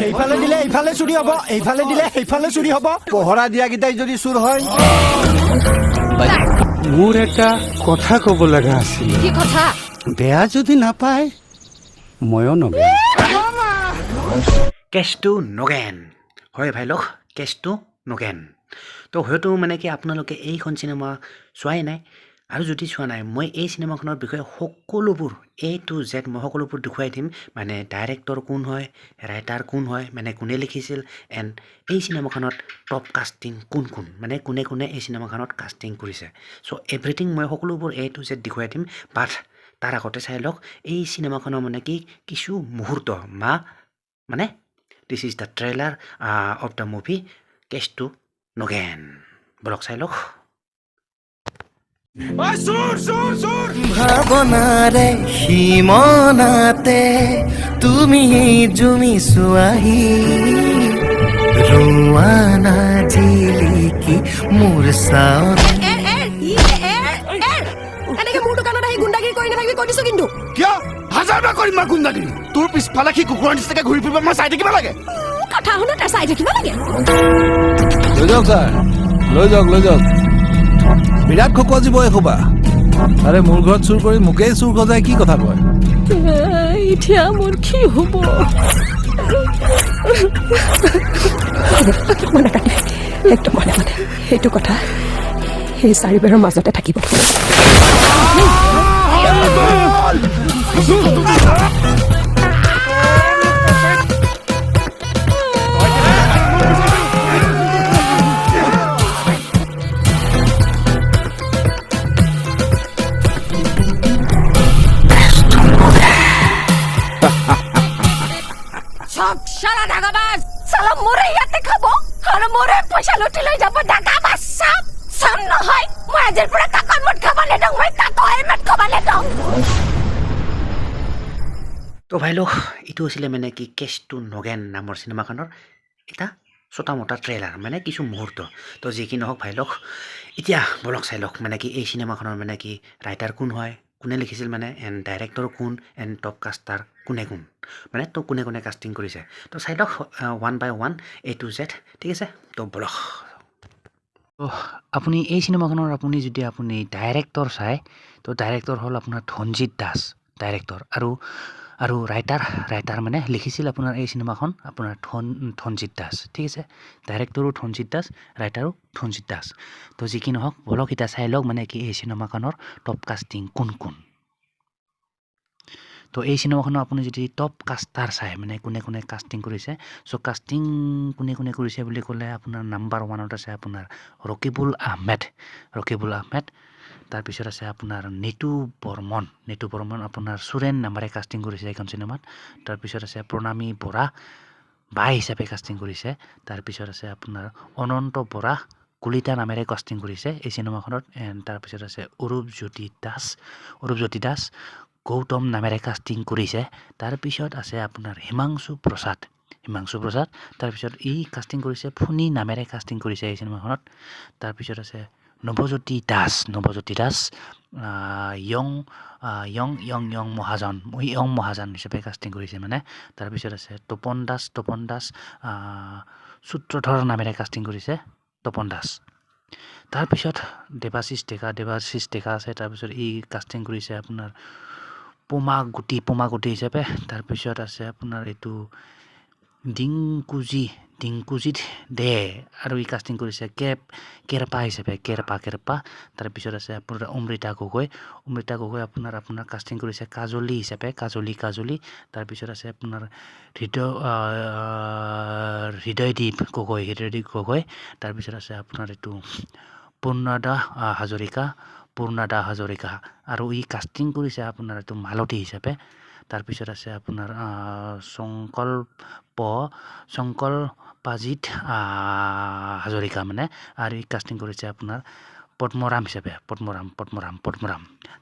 সেইফালে দিলে এইফালে চুৰি হ'ব, এইফালে দিলে সেইফালে চুৰি হ'ব। পহৰা দিয়াকেইটাই যদি চুৰ হয়। মোৰ এটা কথা ক'ব লগা আছিল। কি কথা? বেয়া যদি নাপায় ময়ো নবেয়া। কেছটো নগেন হয় ভাই লোক, কেছটো নগেন। তো হয়তো মানে কি আপোনালোকে এইখন চিনেমা চোৱাই নাই, আৰু যদি চোৱা নাই মই এই চিনেমাখনৰ বিষয়ে সকলোবোৰ A to Z মই সকলোবোৰ দেখুৱাই দিম। মানে ডাইৰেক্টৰ কোন হয়, ৰাইটাৰ কোন হয়, মানে কোনে লিখিছিল, এণ্ড এই চিনেমাখনত টপ কাষ্টিং কোন কোন, মানে কোনে কোনে এই চিনেমাখনত কাষ্টিং কৰিছে। চ' এভৰিথিং মই সকলোবোৰ A to Z দেখুৱাই দিম। বাট তাৰ আগতে চাই লওক এই চিনেমাখনৰ মানে কি কিছু মুহূৰ্ত মানে this is the trailer of the movie কেছটো নগেন। বলক চাই লওক। ভাবনাৰে সীমনাতে তুমি জুমিছো আহি ৰোৱানা জিলিকি মোৰ চাওত। এনেকে মোৰ দোকানত আহি গুণ্ডাগিৰি কৰি নাথাকিবি কৈ দিছো কিন্তু। কিয় হাজাৰবাৰ কৰিম মই গুণ্ডাগিৰি? তোৰ পিছফালে সি কুকুৰৰ নিচিনাকে ঘূৰি ফুৰিব, মই চাই থাকিব লাগে? কথা শুনো তাৰ চাই থাকিব লাগে। লৈ যাওক ছাৰ, লৈ যাওক। বিৰাট খকুৱা জীৱ এসোপা। আৰে মোৰ ঘৰত চুৰ কৰি মোকেই চুৰ সজাই কি কথা কয়? এতিয়া মোৰ কি হ'ব? একদম মনে মনে সেইটো কথা সেই চাৰিবাৰৰ মাজতে থাকিব। সাৰা ডাকাবাজ সালা মোৰে ইয়াতে খাব আৰ মোৰে পয়সা লুটি লৈ যাব। ডাকাবাজ সাম নহয় মই আজিৰ পৰা কাকৰ মত খাবলৈ দং, মই কাকৰ হেলমেট খাবলৈ দং। তো ভাই লোক এইটো আছিলে মানে কি কেছটো নগেন নামৰ চিনেমাখনৰ এটা ছটা মোটা ট্ৰেইলাৰ, মানে কিছু মুহূৰ্ত। তো যি কি নহওক ভাই লোক, এতিয়া বলক চাই লওক মানে কি এই চিনেমাখনৰ মানে কি ৰাইটাৰ কোন হয়, কোনে লিখিছিল, মানে এণ্ড ডাইৰেক্টৰ কোন, এণ্ড টপ কাষ্টাৰ কোনে কোন, মানে তো কোনে কোনে কাষ্টিং কৰিছে। তো চাই লওক 1 by 1 A to Z, ঠিক আছে? তো বলক। তো আপুনি এই চিনেমাখনৰ আপুনি যদি আপুনি ডাইৰেক্টৰ চায়, তো ডাইৰেক্টৰ হ'ল আপোনাৰ ধনজিৎ দাস ডাইৰেক্টৰ, আৰু ৰাইটাৰ মানে লিখিছিল আপোনাৰ এই চিনেমাখন আপোনাৰ ধনজিৎ দাস, ঠিক আছে? ডাইৰেক্টৰো ধনজিৎ দাস, ৰাইটাৰো ধনজিৎ দাস। তো যি কি নহওক বলক এতিয়া চাই লওক মানে কি এই চিনেমাখনৰ টপ কাষ্টিং কোন কোন। তো এই চিনেমাখনৰ আপুনি যদি টপ কাষ্টাৰ চায়, মানে কোনে কোনে কাষ্টিং কৰিছে, চ' কাষ্টিং কোনে কোনে কৰিছে বুলি ক'লে আপোনাৰ নাম্বাৰ 1ত আছে আপোনাৰ ৰকিবুল আহমেদ। তাৰপিছত আছে আপোনাৰ নিতু বৰ্মন আপোনাৰ সুৰেন নামেৰে কাষ্টিং কৰিছে এইখন চিনেমাত। তাৰপিছত আছে প্ৰণামী বৰা বাই হিচাপে কাষ্টিং কৰিছে। তাৰপিছত আছে আপোনাৰ অনন্ত বৰা কলিতা নামেৰে কাষ্টিং কৰিছে এই চিনেমাখনত। এণ্ড তাৰপিছত আছে অৰূপজ্যোতি দাস গৌতম নামেৰে কাষ্টিং কৰিছে। তাৰপিছত আছে আপোনাৰ হিমাংশু প্ৰসাদ। তাৰপিছত ই কাষ্টিং কৰিছে ফুনি নামেৰে কাষ্টিং কৰিছে এই চিনেমাখনত। তাৰপিছত আছে নৱজ্যোতি দাস য়ং মহাজন হিচাপে কাষ্টিং কৰিছে মানে। তাৰপিছত আছে তপন দাস সূত্ৰধৰ নামেৰে কাষ্টিং কৰিছে তপন দাস। তাৰপিছত দেৱাশিষ ডেকা আছে। তাৰপিছত ই কাষ্টিং কৰিছে আপোনাৰ পোমা গুটি হিচাপে। তাৰপিছত আছে আপোনাৰ এইটো ডিংকুজিত দে, আৰু ই কাষ্টিং কৰিছে কেৰপা হিচাপে কেৰপা। তাৰপিছত আছে আপোনাৰ অমৃতা গগৈ আপোনাৰ কাষ্টিং কৰিছে কাজলী হিচাপে কাজলী। তাৰপিছত আছে আপোনাৰ হৃদয়দীপ গগৈ। তাৰপিছত আছে আপোনাৰ এইটো পূৰ্ণদা হাজৰিকা, আৰু ই কাষ্টিং কৰিছে আপোনাৰ এইটো মালতী হিচাপে। তাৰপিছত আছে আপোনাৰ সংকল্পাজিত হাজৰিকা মানে, আৰু ই কাষ্টিং কৰিছে আপোনাৰ পদ্মৰাম হিচাপে পদ্মৰাম।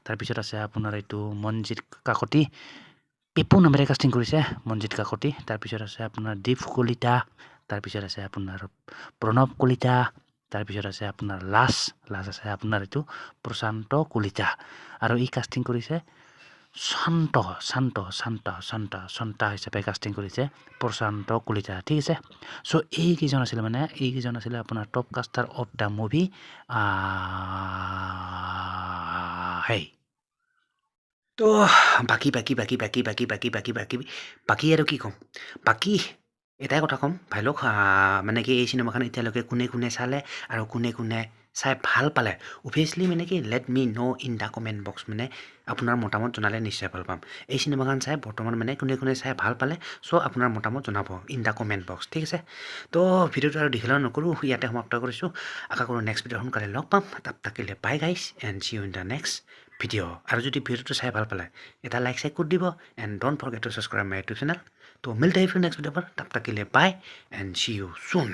তাৰপিছত আছে আপোনাৰ এইটো মনজিৎ কাকতি পেপু নামেৰে কাষ্টিং কৰিছে মনজিৎ কাকতি। তাৰপিছত আছে আপোনাৰ দীপ কলিতা। তাৰপিছত আছে আপোনাৰ প্ৰণৱ কলিতা। তাৰপিছত আছে আপোনাৰ লাজ আছে আপোনাৰ এইটো প্ৰশান্ত কলিতা, আৰু ই কাষ্টিং কৰিছে শান্ত শান্ত শান্ত শান্ত শান্ত হিচাপে কাষ্টিং কৰিছে প্ৰশান্ত কলিতা ঠিক আছে চ' এইকেইজন আছিলে মানে এইকেইজন আছিলে আপোনাৰ top caster of the movie হেই তো বাকী আৰু কি ক'ম বাকী এটাই কথা ক'ম ভাই লোক মানে কি এই চিনেমাখন এতিয়ালৈকে কোনে কোনে চালে আৰু কোনে কোনে চাই ভাল পালে অভিয়াছলি মানে কি let me know' in the comment box মানে আপোনাৰ মতামত জনালে নিশ্চয় ভাল পাম এই চিনেমাখন চাই বৰ্তমান মানে কোনে কোনে চাই ভাল পালে চ' আপোনাৰ মতামত জনাব ইন দ্য কমেণ্ট বক্স ঠিক আছে তো ভিডিঅ'টো আৰু দীঘল নকৰোঁ ইয়াতে সমাপ্ত কৰিছোঁ আশা কৰোঁ নেক্সট ভিডিঅ' সোনকালে লগ পাম তাত থাকিলে bye guys and see you in the next video' আৰু যদি ভিডিঅ'টো চাই ভাল পালে এটা লাইক চাইক কৰি দিব and don't forget two subscribe my YouTube channel তো মিলতে হি ফিৰ নেক্সট ভিডিঅ' पर तब तक के लिए bye and see you soon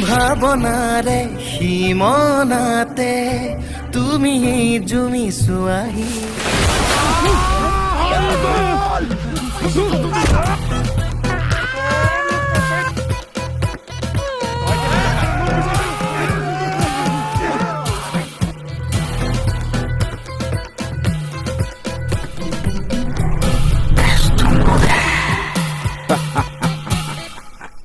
ভাৱনাৰে সীমনাতে তুমি জুমিছো আহি